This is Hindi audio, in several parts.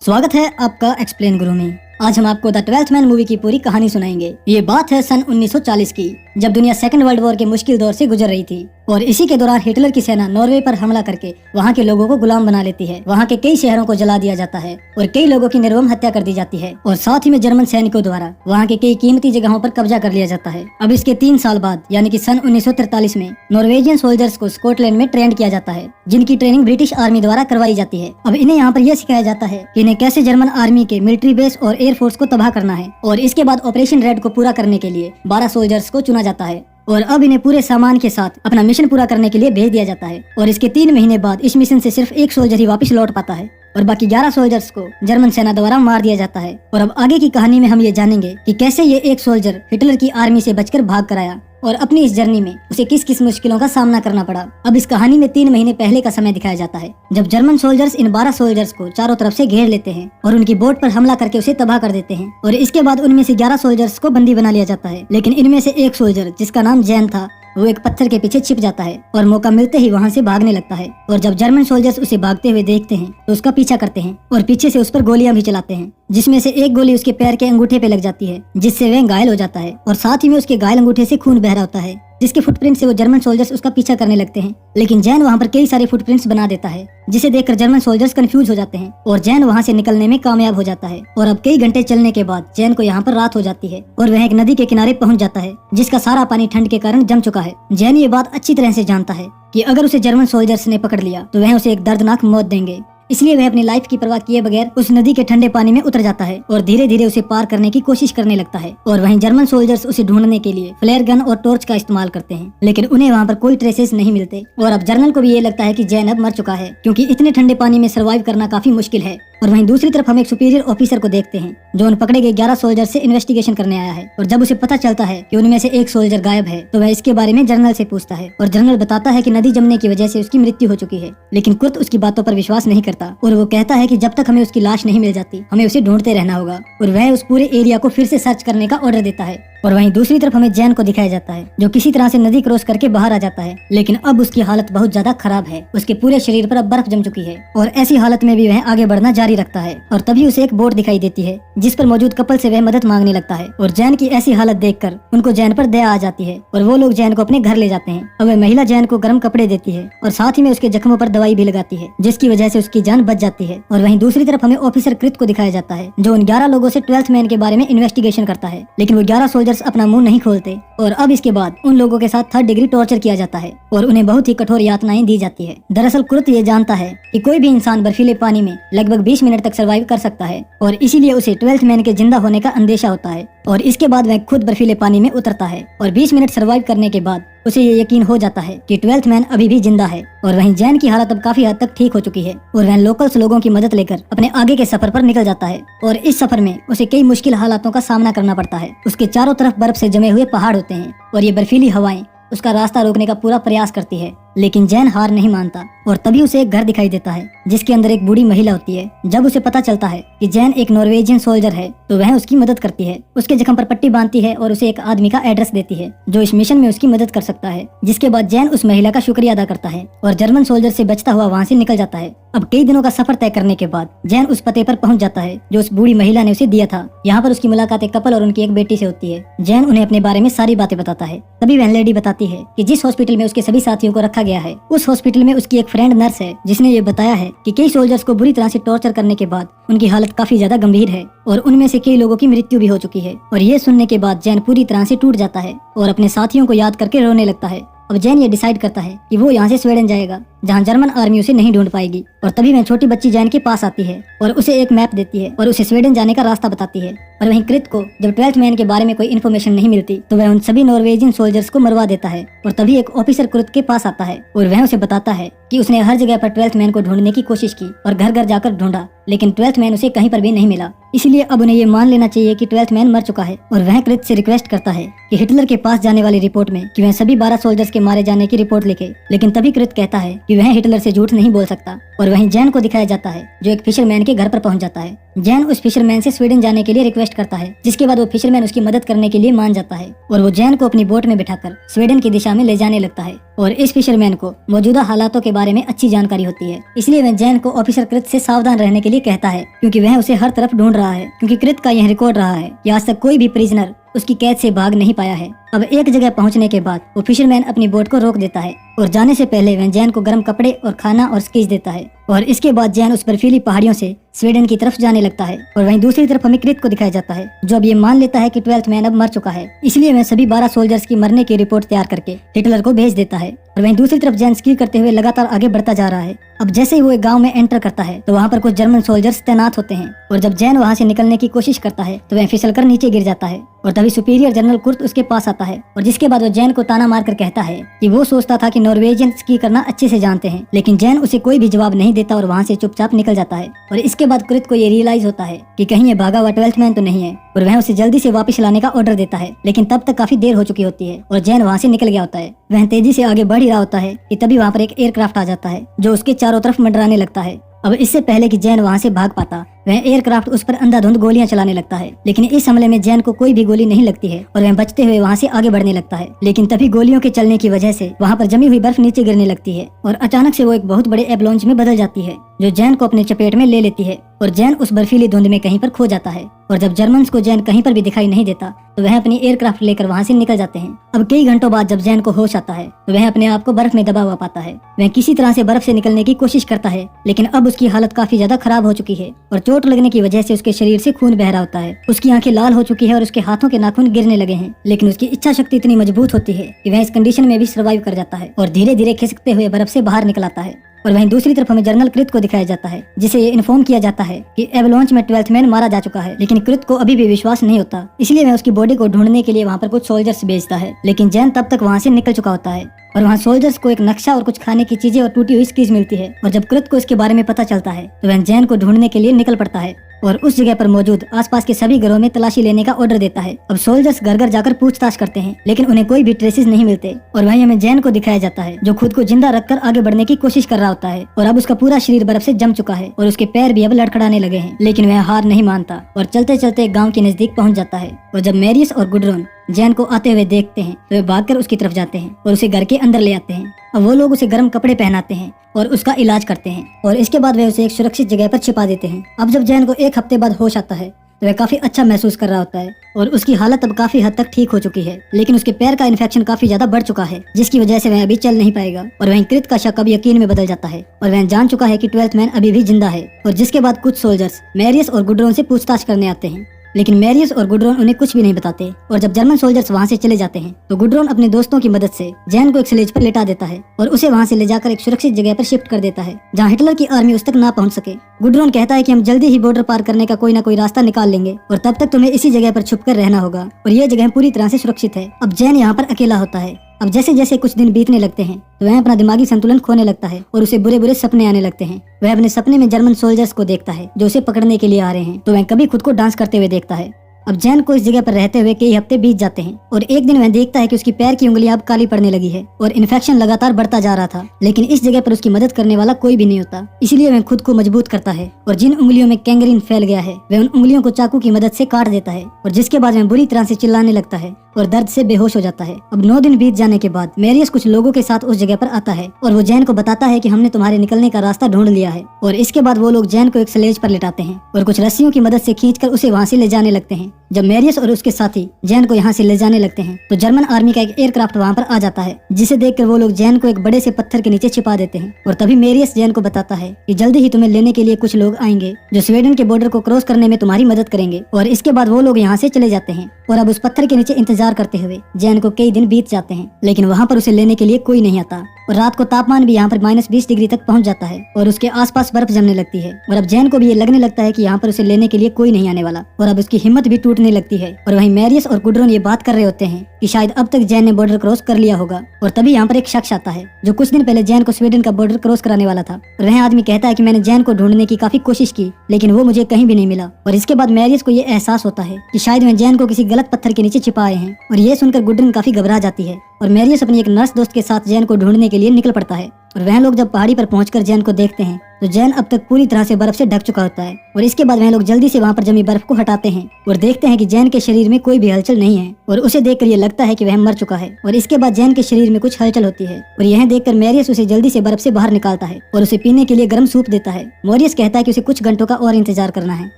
स्वागत है आपका एक्सप्लेन गुरु में। आज हम आपको द 12th मैन मूवी की पूरी कहानी सुनाएंगे। ये बात है सन 1940 की, जब दुनिया सेकंड वर्ल्ड वॉर के मुश्किल दौर से गुजर रही थी और इसी के दौरान हिटलर की सेना नॉर्वे पर हमला करके वहाँ के लोगों को गुलाम बना लेती है। वहाँ के कई शहरों को जला दिया जाता है और कई लोगों की निर्मम हत्या कर दी जाती है और साथ ही में जर्मन सैनिकों द्वारा वहाँ के कई कीमती जगहों पर कब्जा कर लिया जाता है। अब इसके 3 साल बाद यानी कि सन 1943 में नॉर्वेजियन सोल्जर्स को स्कॉटलैंड में ट्रेंड किया जाता है, जिनकी ट्रेनिंग ब्रिटिश आर्मी द्वारा करवाई जाती है। अब इन्हें यहाँ पर यह सिखाया जाता है कि इन्हें कैसे जर्मन आर्मी के मिलिट्री बेस और एयरफोर्स को तबाह करना है और इसके बाद ऑपरेशन रेड को पूरा करने के लिए 12 सोल्जर्स को चुना जाता है और अब इन्हें पूरे सामान के साथ अपना मिशन पूरा करने के लिए भेज दिया जाता है। और इसके 3 महीने बाद इस मिशन से सिर्फ 1 सोल्जर ही वापस लौट पाता है और बाकी 11 सोल्जर्स को जर्मन सेना द्वारा मार दिया जाता है। और अब आगे की कहानी में हम ये जानेंगे कि कैसे ये 1 सोल्जर हिटलर की आर्मी से बचकर भाग कर आया और अपनी इस जर्नी में उसे किस किस मुश्किलों का सामना करना पड़ा। अब इस कहानी में 3 महीने पहले का समय दिखाया जाता है, जब जर्मन सोल्जर्स इन 12 सोल्जर्स को चारों तरफ से घेर लेते हैं और उनकी बोट पर हमला करके उसे तबाह कर देते हैं। और इसके बाद उनमें से 11 सोल्जर्स को बंदी बना लिया जाता है, लेकिन इनमें से एक सोल्जर जिसका नाम जैन था वो एक पत्थर के पीछे छिप जाता है और मौका मिलते ही वहाँ से भागने लगता है। और जब जर्मन सोल्जर्स उसे भागते हुए देखते हैं तो उसका पीछा करते हैं और पीछे से उस पर गोलियां भी चलाते हैं, जिसमें से एक गोली उसके पैर के अंगूठे पे लग जाती है, जिससे वह घायल हो जाता है और साथ ही में उसके घायल अंगूठे से खून बह रहा होता है, जिसके फुटप्रिंट से वो जर्मन सोल्जर्स उसका पीछा करने लगते हैं। लेकिन जैन वहाँ पर कई सारे फुटप्रिंट्स बना देता है, जिसे देखकर जर्मन सोल्जर्स कंफ्यूज हो जाते हैं और जैन वहाँ से निकलने में कामयाब हो जाता है। और अब कई घंटे चलने के बाद जैन को यहाँ पर रात हो जाती है और वह एक नदी के किनारे पहुँच जाता है, जिसका सारा पानी ठंड के कारण जम चुका है। जैन ये बात अच्छी तरह से जानता है कि अगर उसे जर्मन सोल्जर्स ने पकड़ लिया तो वह उसे एक दर्दनाक मौत देंगे, इसलिए वह अपनी लाइफ की परवाह किए बगैर उस नदी के ठंडे पानी में उतर जाता है और धीरे धीरे उसे पार करने की कोशिश करने लगता है। और वहीं जर्मन सोल्जर्स उसे ढूंढने के लिए फ्लेयर गन और टॉर्च का इस्तेमाल करते हैं, लेकिन उन्हें वहाँ पर कोई ट्रेसेस नहीं मिलते। और अब जर्नल को भी ये लगता है कि जैन अब मर चुका है, क्योंकि इतने ठंडे पानी में सर्वाइव करना काफी मुश्किल है। और वहीं दूसरी तरफ हम एक सुपीरियर ऑफिसर को देखते हैं जो उन पकड़े गए 11 सोल्जर से इन्वेस्टिगेशन करने आया है। और जब उसे पता चलता है कि उनमें से एक सोल्जर गायब है तो वह इसके बारे में जर्नल से पूछता है और जर्नल बताता है कि नदी जमने की वजह से उसकी मृत्यु हो चुकी है। लेकिन कुर्त उसकी बातों पर विश्वास नहीं करता और वो कहता है कि जब तक हमें उसकी लाश नहीं मिल जाती हमें उसे ढूंढते रहना होगा। और वह उस पूरे एरिया को फिर से सर्च करने का ऑर्डर देता है। और वहीं दूसरी तरफ हमें जैन को दिखाया जाता है जो किसी तरह से नदी क्रॉस करके बाहर आ जाता है, लेकिन अब उसकी हालत बहुत ज्यादा खराब है। उसके पूरे शरीर पर अब बर्फ जम चुकी है और ऐसी हालत में भी वह आगे बढ़ना जारी रखता है। और तभी उसे एक बोट दिखाई देती है जिस पर मौजूद कपल से वह मदद मांगने लगता है। और जैन की ऐसी हालत देखकर उनको जैन पर दया आ जाती है और वो लोग जैन को अपने घर ले जाते हैं। अब वह महिला जैन को गर्म कपड़े देती है और साथ ही में उसके जख्मों पर दवाई भी लगाती है, जिसकी वजह से उसकी जान बच जाती है। और वहीं दूसरी तरफ हमें ऑफिसर कृत को दिखाया जाता है जो उन 11 लोगों से 12th मैन के बारे में इन्वेस्टिगेशन करता है, लेकिन वो 11 सोल्जर्स अपना मुंह नहीं खोलते। और अब इसके बाद उन लोगों के साथ 3rd डिग्री टॉर्चर किया जाता है और उन्हें बहुत ही कठोर यातनाएं दी जाती है। दरअसल कुर्त ये जानता है कि कोई भी इंसान बर्फीले पानी में लगभग 20 मिनट तक सर्वाइव कर सकता है और इसीलिए उसे 12th मैन के जिंदा होने का अंदेशा होता है। और इसके बाद वह खुद बर्फीले पानी में उतरता है और 20 मिनट सर्वाइव करने के बाद उसे ये यकीन हो जाता है कि 12th मैन अभी भी जिंदा है। और वहीं जैन की हालत अब काफी हद तक ठीक हो चुकी है और वह लोकल्स लोगों की मदद लेकर अपने आगे के सफर पर निकल जाता है। और इस सफर में उसे कई मुश्किल हालातों का सामना करना पड़ता है। उसके चारों तरफ बर्फ से जमे हुए पहाड़ होते हैं और ये बर्फीली हवाएं उसका रास्ता रोकने का पूरा प्रयास करती है, लेकिन जैन हार नहीं मानता। और तभी उसे एक घर दिखाई देता है जिसके अंदर एक बूढ़ी महिला होती है। जब उसे पता चलता है कि जैन एक नॉर्वेजियन सोल्जर है तो वह उसकी मदद करती है, उसके जख्म पर पट्टी बांधती है और उसे एक आदमी का एड्रेस देती है जो इस मिशन में उसकी मदद कर सकता है। जिसके बाद जैन उस महिला का शुक्रिया अदा करता है और जर्मन सोल्जर से बचता हुआ वहाँ से निकल जाता है। अब कई दिनों का सफर तय करने के बाद जैन उस पते पर पहुंच जाता है जो उस बूढ़ी महिला ने उसे दिया था। यहाँ पर उसकी मुलाकात एक कपल और उनकी एक बेटी से होती है। जैन उन्हें अपने बारे में सारी बातें बताता है। तभी वह लेडी बताती है कि जिस हॉस्पिटल में उसके सभी साथियों को रखा गया है उस हॉस्पिटल में उसकी एक फ्रेंड नर्स है जिसने ये बताया है कि कई सोल्जर्स को बुरी तरह से टॉर्चर करने के बाद उनकी हालत काफी ज्यादा गंभीर है और उनमें से कई लोगों की मृत्यु भी हो चुकी है। और ये सुनने के बाद जैन पूरी तरह से टूट जाता है और अपने साथियों को याद करके रोने लगता है। अब जैन ये डिसाइड करता है कि वो यहाँ से स्वीडन जाएगा जहाँ जर्मन आर्मी उसे नहीं ढूंढ पाएगी। और तभी वह छोटी बच्ची जैन के पास आती है और उसे एक मैप देती है और उसे स्वीडन जाने का रास्ता बताती है। और वहीं कृत को जब 12th मैन के बारे में कोई इन्फॉर्मेशन नहीं मिलती तो वह उन सभी नॉर्वेजियन सोल्जर्स को मरवा देता है। और तभी एक ऑफिसर कृत के पास आता है और वह उसे बताता है कि उसने हर जगह पर 12th मैन को ढूंढने की कोशिश की और घर घर जाकर ढूंढा, लेकिन 12th मैन उसे कहीं पर भी नहीं मिला। इसलिए अब उन्हें ये मान लेना चाहिए कि 12th मैन मर चुका है। और वह कृत से रिक्वेस्ट करता है कि हिटलर के पास जाने वाली रिपोर्ट में कि वह सभी 12 सोल्जर्स के मारे जाने की रिपोर्ट लिखे, लेकिन तभी कृत कहता है कि वह हिटलर से झूठ नहीं बोल सकता। और वहीं जैन को दिखाया जाता है जो एक फिशरमैन के घर पर पहुंच जाता है। जैन उस फिशरमैन से स्वीडन जाने के लिए रिक्वेस्ट रिक्वेस्ट करता है, जिसके बाद वो फिशरमैन उसकी मदद करने के लिए मान जाता है और वो जैन को अपनी बोट में बिठाकर स्वीडन की दिशा में ले जाने लगता है। और इस फिशरमैन को मौजूदा हालातों के बारे में अच्छी जानकारी होती है, इसलिए वह जैन को ऑफिसर कृत से सावधान रहने के लिए कहता है, क्योंकि वह उसे हर तरफ ढूंढ रहा है। क्योंकि कृत का यह रिकॉर्ड रहा है कि आज तक कोई भी प्रिजनर उसकी कैद से भाग नहीं पाया है। अब एक जगह पहुंचने के बाद वो फिशरमैन अपनी बोट को रोक देता है और जाने से पहले वह जैन को गर्म कपड़े और खाना और स्केच देता है। और इसके बाद जैन उस बर्फीली पहाड़ियों से स्वीडन की तरफ जाने लगता है। और वहीं दूसरी तरफ हमें कृत को दिखाया जाता है, जो अब ये मान लेता है कि 12th मैन अब मर चुका है, इसलिए वह सभी 12 सोल्जर्स की मरने की रिपोर्ट तैयार करके हिटलर को भेज देता है। और वहीं दूसरी तरफ जैन स्की करते हुए लगातार आगे बढ़ता जा रहा है। अब जैसे ही वो एक गांव में एंटर करता है तो वहाँ पर कुछ जर्मन सोल्जर्स तैनात होते हैं और जब जैन वहाँ से निकलने की कोशिश करता है तो वह फिसलकर नीचे गिर जाता है। और तभी सुपीरियर जनरल कुर्ट उसके पास आता है और जिसके बाद वो जैन को ताना मारकर कहता है कि वो सोचता था कि नॉर्वेजियन स्की करना अच्छे से जानते हैं, लेकिन जैन उसे कोई भी जवाब नहीं देता और वहाँ से चुपचाप निकल जाता है। और इसके बाद कृत को ये रियलाइज होता है कि कहीं ये भागा हुआ 12th मैन तो नहीं है और वह उसे जल्दी से वापस लाने का ऑर्डर देता है, लेकिन तब तक काफी देर हो चुकी होती है और जैन वहाँ से निकल गया होता है। वह तेजी से आगे बढ़ ही रहा होता है कि तभी वहाँ पर एक एयरक्राफ्ट आ जाता है जो उसके चारों तरफ मंडराने लगता है। अब इससे पहले कि जैन वहाँ से भाग पाता, वह एयरक्राफ्ट उस पर अंधाधुंध गोलियां चलाने लगता है, लेकिन इस हमले में जैन को कोई भी गोली नहीं लगती है और वह बचते हुए वहाँ से आगे बढ़ने लगता है। लेकिन तभी गोलियों के चलने की वजह से वहाँ पर जमी हुई बर्फ नीचे गिरने लगती है और अचानक से वो एक बहुत बड़े एवलांच में बदल जाती है, जो जैन को अपने चपेट में ले लेती है और जैन उस बर्फीली धुंध में कहीं पर खो जाता है। और जब जर्मन्स को जैन कहीं पर भी दिखाई नहीं देता तो वह अपनी एयरक्राफ्ट लेकर वहाँ से निकल जाते हैं। अब कई घंटों बाद जब जैन को होश आता है तो वह अपने आप को बर्फ में दबा हुआ पाता है। वह किसी तरह से बर्फ से निकलने की कोशिश करता है, लेकिन अब उसकी हालत काफी ज्यादा खराब हो चुकी है और चोट लगने की वजह से उसके शरीर से खून बह रहा होता है। उसकी आंखें लाल हो चुकी है और उसके हाथों के नाखून गिरने लगे हैं, लेकिन उसकी इच्छा शक्ति इतनी मजबूत होती है कि वह इस कंडीशन में भी सर्वाइव कर जाता है और धीरे धीरे खिसकते हुए बर्फ से बाहर निकल आता है। और वहीं दूसरी तरफ हमें जनरल कृत को दिखाया जाता है, जिसे ये इन्फॉर्म किया जाता है कि एवलांच में 12th मैन मारा जा चुका है, लेकिन कृत को अभी भी विश्वास नहीं होता, इसलिए वह उसकी बॉडी को ढूंढने के लिए वहाँ पर कुछ सोल्जर्स भेजता है। लेकिन जैन तब तक वहाँ से निकल चुका होता है और वहाँ सोल्जर्स को एक नक्शा और कुछ खाने की चीजें और टूटी हुई स्कीज मिलती है। और जब कृत को इसके बारे में पता चलता है तो वह जैन को ढूंढने के लिए निकल पड़ता है और उस जगह पर मौजूद आसपास के सभी घरों में तलाशी लेने का ऑर्डर देता है। अब सोल्जर्स घर घर जाकर पूछताछ करते हैं, लेकिन उन्हें कोई भी ट्रेसेस नहीं मिलते। और वहीं हमें जैन को दिखाया जाता है, जो खुद को जिंदा रखकर आगे बढ़ने की कोशिश कर रहा होता है और अब उसका पूरा शरीर बर्फ से जम चुका है और उसके पैर भी अब लड़खड़ाने लगे हैं, लेकिन वह हार नहीं मानता और चलते चलते गाँव के नजदीक पहुँच जाता है। और जब मैरियस और गुडरोन जैन को आते हुए देखते हैं तो वे भागकर उसकी तरफ जाते हैं और उसे घर के अंदर ले आते हैं। अब वो लोग उसे गर्म कपड़े पहनाते हैं और उसका इलाज करते हैं और इसके बाद वे उसे एक सुरक्षित जगह पर छिपा देते हैं। अब जब जैन को एक हफ्ते बाद होश आता है तो वह काफी अच्छा महसूस कर रहा होता है और उसकी हालत अब काफी हद तक ठीक हो चुकी है, लेकिन उसके पैर का इन्फेक्शन काफी ज्यादा बढ़ चुका है, जिसकी वजह से वह अभी चल नहीं पाएगा। और वहीं कृत का शक अब यकीन में बदल जाता है और वह जान चुका है कि 12th मैन अभी भी जिंदा है। और जिसके बाद कुछ सोल्जर्स मैरियस और गुडरोन से पूछताछ करने आते हैं, लेकिन मैरियस और गुडरोन उन्हें कुछ भी नहीं बताते। और जब जर्मन सोल्जर्स वहाँ से चले जाते हैं तो गुडरोन अपने दोस्तों की मदद से जैन को एक स्लेज पर लेटा देता है और उसे वहाँ से ले जाकर एक सुरक्षित जगह पर शिफ्ट कर देता है, जहाँ हिटलर की आर्मी उस तक ना पहुँच सके। गुडरोन कहता है कि हम जल्दी ही बॉर्डर पार करने का कोई ना कोई रास्ता निकाल लेंगे और तब तक तुम्हें इसी जगह पर छुपकर रहना होगा और ये जगह पूरी तरह से सुरक्षित है। अब जैन यहाँ पर अकेला होता है। अब जैसे जैसे कुछ दिन बीतने लगते हैं तो वह अपना दिमागी संतुलन खोने लगता है और उसे बुरे बुरे सपने आने लगते हैं। वह अपने सपने में जर्मन सोल्जर्स को देखता है जो उसे पकड़ने के लिए आ रहे हैं, तो वह कभी खुद को डांस करते हुए देखता है। अब जैन को इस जगह पर रहते हुए कई हफ्ते बीत जाते हैं और एक दिन वह देखता है कि उसकी पैर की उंगलियां अब काली पड़ने लगी है और इन्फेक्शन लगातार बढ़ता जा रहा था, लेकिन इस जगह पर उसकी मदद करने वाला कोई भी नहीं होता। इसलिए वह खुद को मजबूत करता है और जिन उंगलियों में गैंग्रीन फैल गया है वह उन उंगलियों को चाकू की मदद से काट देता है और जिसके बाद वह बुरी तरह से चिल्लाने लगता है और दर्द से बेहोश हो जाता है। अब 9 दिन बीत जाने के बाद मैरियस कुछ लोगों के साथ उस जगह पर आता है और वो जैन को बताता है कि हमने तुम्हारे निकलने का रास्ता ढूंढ लिया है। और इसके बाद वो लोग जैन को एक स्लेज पर लेटाते हैं और कुछ रस्सियों की मदद से खींचकर उसे वहाँ से ले जाने लगते हैं। जब मैरियस और उसके साथी जैन को यहाँ से ले जाने लगते हैं तो जर्मन आर्मी का एक एयरक्राफ्ट वहाँ पर आ जाता है, जिसे देखकर वो लोग जैन को एक बड़े से पत्थर के नीचे छिपा देते हैं। और तभी मैरियस जैन को बताता है कि जल्दी ही तुम्हें लेने के लिए कुछ लोग आएंगे जो स्वीडन के बॉर्डर को क्रॉस करने में तुम्हारी मदद करेंगे। और इसके बाद वो लोग यहाँ से चले जाते हैं और अब उस पत्थर के नीचे इंतजार करते हुए जैन को कई दिन बीत जाते हैं, लेकिन वहाँ पर उसे लेने के लिए कोई नहीं आता। और रात को तापमान भी यहाँ पर -20 डिग्री तक पहुँच जाता है और उसके आसपास बर्फ जमने लगती है। और अब जैन को भी ये लगने लगता है कि यहाँ पर उसे लेने के लिए कोई नहीं आने वाला और अब उसकी हिम्मत भी टूटने लगती है। और वहीं मैरियस और गुडरोन ये बात कर रहे होते हैं कि शायद अब तक जैन ने बॉर्डर क्रॉस कर लिया होगा। और तभी यहाँ पर एक शख्स आता है जो कुछ दिन पहले जैन को स्वीडन का बॉर्डर क्रॉस कराने वाला था। और वह आदमी कहता है कि मैंने जैन को ढूंढने की काफी कोशिश की, लेकिन वो मुझे कहीं भी नहीं मिला। और इसके बाद मैरियस को ये एहसास होता है कि शायद वह जैन को किसी गलत पत्थर के नीचे छिपा आए हैं। और ये सुनकर गुडरोन काफी घबरा जाती है और मैरियस अपनी एक नर्स दोस्त के साथ जैन को ढूंढने के लिए निकल पड़ता है। और वह लोग जब पहाड़ी पर पहुंचकर जैन को देखते हैं तो जैन अब तक पूरी तरह से बर्फ से ढक चुका होता है और इसके बाद वह लोग जल्दी से वहाँ पर जमी बर्फ को हटाते हैं और देखते हैं कि जैन के शरीर में कोई भी हलचल नहीं है और उसे देखकर ये लगता है कि वह मर चुका है। और इसके बाद जैन के शरीर में कुछ हलचल होती है और यह देखकर मैरियस उसे जल्दी से बर्फ से बाहर निकालता है और उसे पीने के लिए गर्म सूप देता है। मॉरियस कहता है कि उसे कुछ घंटों का और इंतजार करना है,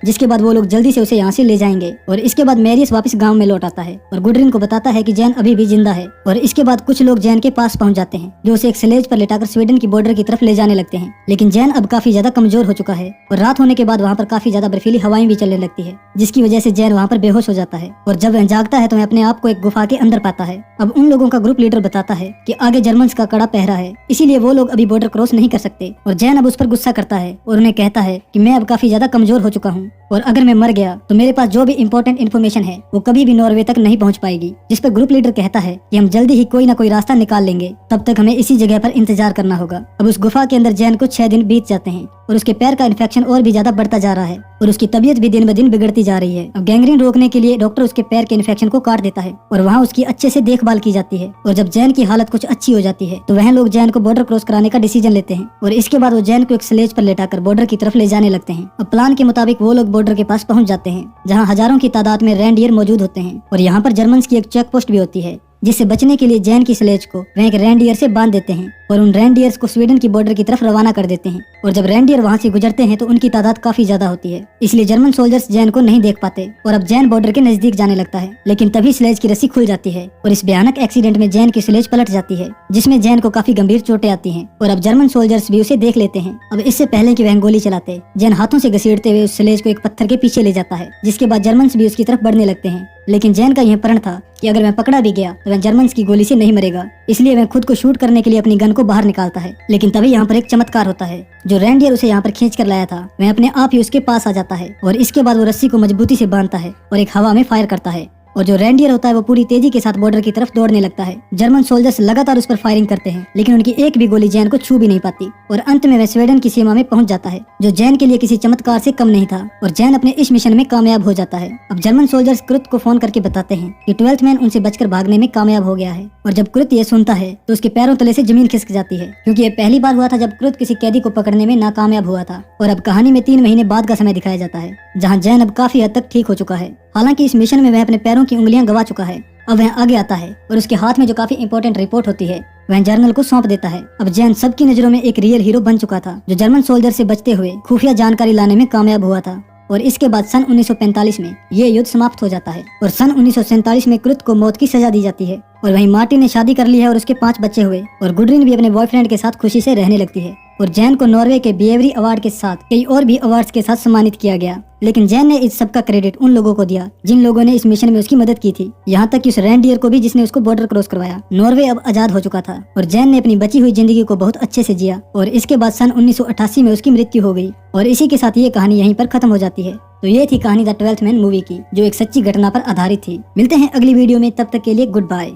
जिसके बाद वो लोग जल्दी से उसे यहाँ से ले जाएंगे। और इसके बाद मैरियस वापस गाँव में लौट आता है और गुडरिन को बताता है कि जैन अभी भी जिंदा है। और इसके बाद कुछ लोग जैन के पास पहुँच जाते हैं, जो उसे एक स्लेज पर लेटाकर स्वीडन की बॉर्डर की तरफ ले जाने लगते हैं। लेकिन जैन अब काफी ज्यादा कमजोर हो चुका है और रात होने के बाद वहाँ पर काफी ज्यादा बर्फीली हवाएं भी चलने लगती है, जिसकी वजह से जैन वहाँ पर बेहोश हो जाता है। और जब वह जागता है तो वह अपने आप को एक गुफा के अंदर पाता है। अब उन लोगों का ग्रुप लीडर बताता है कि आगे जर्मन्स का कड़ा पहरा है, इसीलिए वो लोग अभी बॉर्डर क्रॉस नहीं कर सकते। और जैन अब उस पर गुस्सा करता है और उन्हें कहता है कि मैं अब काफी ज्यादा कमजोर हो चुका हूँ और अगर मैं मर गया तो मेरे पास जो भी इम्पोर्टेंट इन्फॉर्मेशन है वो कभी भी नॉर्वे तक नहीं पहुँच पाएगी। जिस पर ग्रुप लीडर कहता है कि हम जल्दी ही कोई ना कोई रास्ता निकाल लेंगे, तब तक हमें इसी जगह पर इंतजार करना होगा। अब उस गुफा के अंदर जैन को 6 दिन बीत जाते हैं और उसके पैर का इन्फेक्शन और भी ज्यादा बढ़ता जा रहा है और उसकी तबीयत भी दिन ब दिन बिगड़ती जा रही है। अब गैंग्रीन रोकने के लिए डॉक्टर उसके पैर के इन्फेक्शन को काट देता है और वहाँ उसकी अच्छे से देखभाल की जाती है। और जब जैन की हालत कुछ अच्छी हो जाती है तो वह लोग जैन को बॉर्डर क्रॉस कराने का डिसीजन लेते हैं और इसके बाद वो जैन को एक स्लेज पर लेटाकर बॉर्डर की तरफ ले जाने लगते हैं। अब प्लान के मुताबिक वो लोग बॉर्डर के पास पहुंच जाते हैं, जहाँ हजारों की तादाद में रेंडियर मौजूद होते हैं और यहाँ पर जर्मन्स की एक चेक पोस्ट भी होती है, जिससे बचने के लिए जैन की स्लेज को वह एक रेंडियर से बांध देते हैं और उन रेंडियर्स को स्वीडन की बॉर्डर की तरफ रवाना कर देते हैं। और जब रेंडियर वहाँ से गुजरते हैं तो उनकी तादाद काफी ज्यादा होती है, इसलिए जर्मन सोल्जर्स जैन को नहीं देख पाते और अब जैन बॉर्डर के नजदीक जाने लगता है। लेकिन तभी स्लेज की रस्सी खुल जाती है और इस भयानक एक्सीडेंट में जैन की स्लेज पलट जाती है, जिसमें जैन को काफी गंभीर चोटें आती हैं और अब जर्मन सोल्जर्स भी उसे देख लेते हैं। अब इससे पहले कि वह गोली चलाते, जैन हाथों से घसीटते हुए उस स्लेज को एक पत्थर के पीछे ले जाता है, जिसके बाद जर्मन्स भी उसकी तरफ बढ़ने लगते हैं। लेकिन जैन का यह प्रण था कि अगर वह पकड़ा भी गया तो वह जर्मन्स की गोली से नहीं मरेगा, इसलिए वह खुद को शूट करने के लिए अपनी गन को बाहर निकालता है। लेकिन तभी यहाँ पर एक चमत्कार होता है, जो रेंडियर उसे यहाँ पर खींच कर लाया था वह अपने आप ही उसके पास आ जाता है और इसके बाद वो रस्सी को मजबूती से बांधता है और एक हवा में फायर करता है और जो रेंडियर होता है वो पूरी तेजी के साथ बॉर्डर की तरफ दौड़ने लगता है। जर्मन सोल्जर्स लगातार उस पर फायरिंग करते हैं, लेकिन उनकी एक भी गोली जैन को छू भी नहीं पाती और अंत में वह स्वीडन की सीमा में पहुंच जाता है, जो जैन के लिए किसी चमत्कार से कम नहीं था और जैन अपने इस मिशन में कामयाब हो जाता है। अब जर्मन सोल्जर्स क्रुत को फोन करके बताते हैं कि 12th मैन उनसे बचकर भागने में कामयाब हो गया है और जब क्रुत ये सुनता है तो उसके पैरों तले से जमीन खिसक जाती है, क्योंकि ये पहली बार हुआ था जब क्रुत किसी कैदी को पकड़ने में नाकामयाब हुआ था। और अब कहानी में 3 महीने बाद का समय दिखाया जाता है, जहाँ जैन अब काफी हद तक ठीक हो चुका है। हालांकि इस मिशन में वह अपने पैरों की उंगलियां गवा चुका है। अब वह आगे आता है और उसके हाथ में जो काफी इंपॉर्टेंट रिपोर्ट होती है वह जर्नल को सौंप देता है। अब जैन सबकी नजरों में एक रियल हीरो बन चुका था, जो जर्मन सोल्जर से बचते हुए खुफिया जानकारी लाने में कामयाब हुआ था। और इसके बाद सन 1945 में ये युद्ध समाप्त हो जाता है और सन 1947 में क्रुत को मौत की सजा दी जाती है। और वहीं मार्टिन ने शादी कर ली है और उसके 5 बच्चे हुए और गुडरिन भी अपने बॉयफ्रेंड के साथ खुशी से रहने लगती है। और जैन को नॉर्वे के बिहेवरी अवार्ड के साथ कई और भी अवार्ड्स के साथ सम्मानित किया गया। लेकिन जैन ने इस सब का क्रेडिट उन लोगों को दिया जिन लोगों ने इस मिशन में उसकी मदद की थी, यहाँ तक कि उस रेंडियर को भी जिसने उसको बॉर्डर क्रॉस करवाया। नॉर्वे अब आजाद हो चुका था और जैन ने अपनी बची हुई जिंदगी को बहुत अच्छे से जिया और इसके बाद सन 1988 में उसकी मृत्यु हो गई। और इसी के साथ ये कहानी यहीं पर खत्म हो जाती है। तो ये थी कहानी द 12th मैन मूवी की, जो एक सच्ची घटना पर आधारित थी। मिलते हैं अगली वीडियो में, तब तक के लिए गुड बाय।